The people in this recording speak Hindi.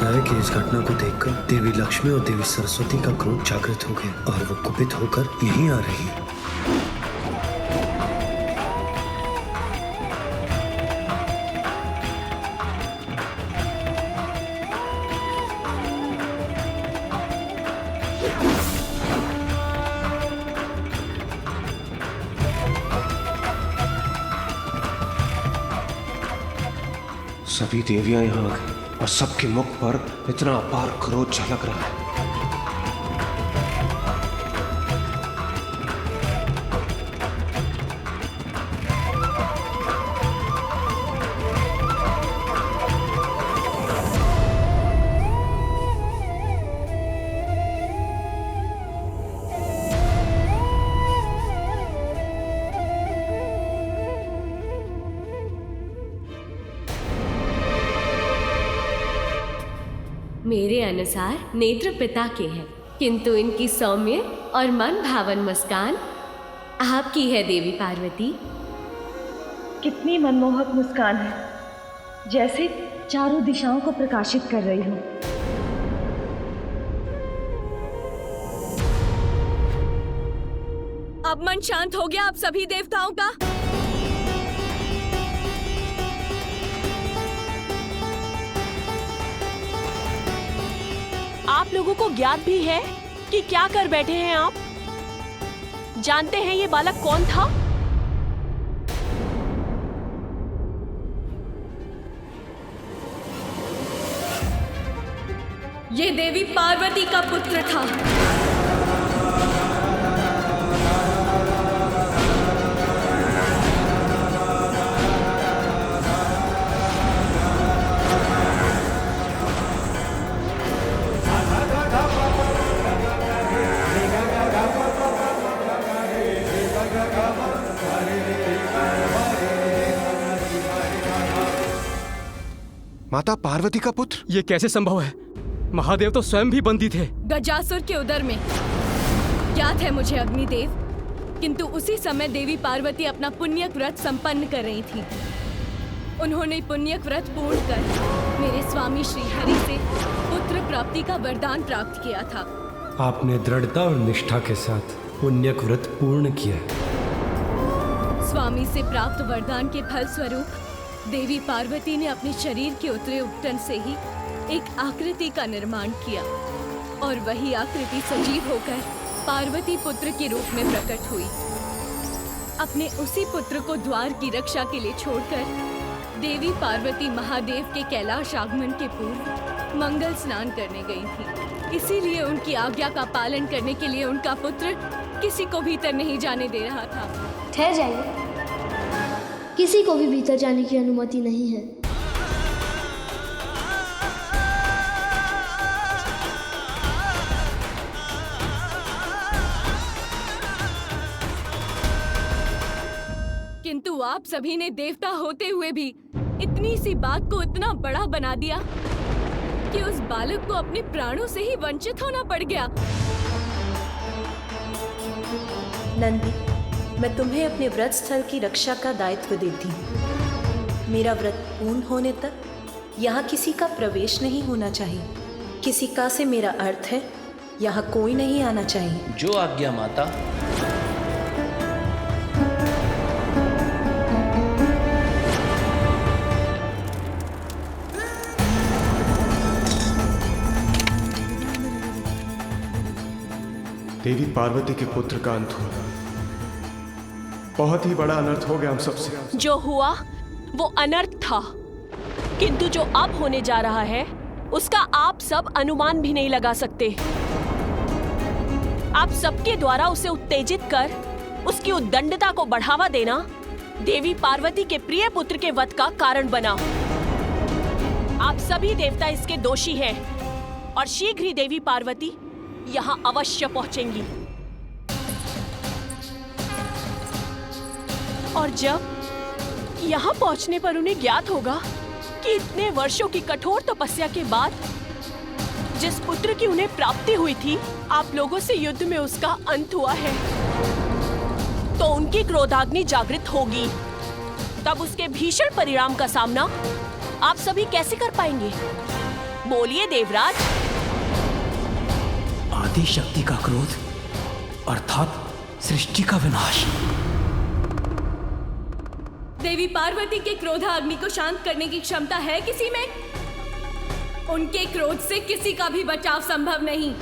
लगता है कि इस घटना को देखकर देवी लक्ष्मी और देवी सरस्वती का क्रोध जागृत हो गया और वो कुपित होकर यहीं आ रही है। सभी देवियां यहाँ आ गई और सबके मुख पर इतना अपार क्रोध झलक रहा है। मेरे अनुसार नेत्र पिता के हैं, किंतु इनकी सौम्य और मन भावन मुस्कान आपकी है देवी पार्वती। कितनी मनमोहक मुस्कान है, जैसे चारों दिशाओं को प्रकाशित कर रही हो। अब मन शांत हो गया आप सभी देवताओं का? आप लोगों को ज्ञात भी है कि क्या कर बैठे हैं आप? जानते हैं ये बालक कौन था? ये देवी पार्वती का पुत्र था। माता पार्वती का पुत्र? ये कैसे संभव है? महादेव तो स्वयं भी बंदी थे। गजासुर के उदर में। याद है मुझे अग्निदेव, किंतु उसी समय देवी पार्वती अपना पुण्यक व्रत संपन्न कर रही थी। उन्होंने पुण्यक व्रत पूर्ण कर मेरे स्वामी श्री हरि से पुत्र प्राप्ति का वरदान प्राप्त किया था। आपने दृढ़ता और निष्ठा के साथ पुण्यक व्रत पूर्ण किया। स्वामी से प्राप्त वरदान के फल स्वरूप देवी पार्वती ने अपने शरीर के उतरे उपटन से ही एक आकृति का निर्माण किया और वही आकृति सजीव होकर पार्वती पुत्र के रूप में प्रकट हुई। अपने उसी पुत्र को द्वार की रक्षा के लिए छोड़कर देवी पार्वती महादेव के कैलाश आगमन के पूर्व मंगल स्नान करने गई थी। इसीलिए उनकी आज्ञा का पालन करने के लिए उनका पुत्र किसी को भीतर नहीं जाने दे रहा था। ठहर जाइए, किसी को भी भीतर जाने की अनुमति नहीं है। किंतु आप सभी ने देवता होते हुए भी इतनी सी बात को इतना बड़ा बना दिया कि उस बालक को अपने प्राणों से ही वंचित होना पड़ गया। नंदी, मैं तुम्हें अपने व्रत स्थल की रक्षा का दायित्व देती हूँ। मेरा व्रत पूर्ण होने तक यहाँ किसी का प्रवेश नहीं होना चाहिए। किसी का से मेरा अर्थ है यहाँ कोई नहीं आना चाहिए। जो आज्ञा माता। देवी पार्वती के पुत्र का अंत हुआ। बहुत ही बड़ा अनर्थ हो गया हम सबसे। जो हुआ वो अनर्थ था, किंतु जो अब होने जा रहा है उसका आप सब अनुमान भी नहीं लगा सकते। आप सबके द्वारा उसे उत्तेजित कर उसकी उद्दंडता को बढ़ावा देना देवी पार्वती के प्रिय पुत्र के वध का कारण बना। आप सभी देवता इसके दोषी हैं और शीघ्र ही देवी पार्वती यहाँ अवश्य पहुंचेंगी। और जब यहाँ पहुंचने पर उन्हें ज्ञात होगा कि इतने वर्षों की कठोर तपस्या के बाद जिस पुत्र की उन्हें प्राप्ति हुई थी, आप लोगों से युद्ध में उसका अंत हुआ है, तो उनकी क्रोधाग्नि जागृत होगी। तब उसके भीषण परिणाम का सामना आप सभी कैसे कर पाएंगे? बोलिए देवराज। आदि शक्ति का क्रोध अर्थात सृष्टि का विनाश। देवी पार्वती के क्रोधाग्नि को शांत करने की क्षमता है किसी में? उनके क्रोध से किसी का भी बचाव संभव नहीं।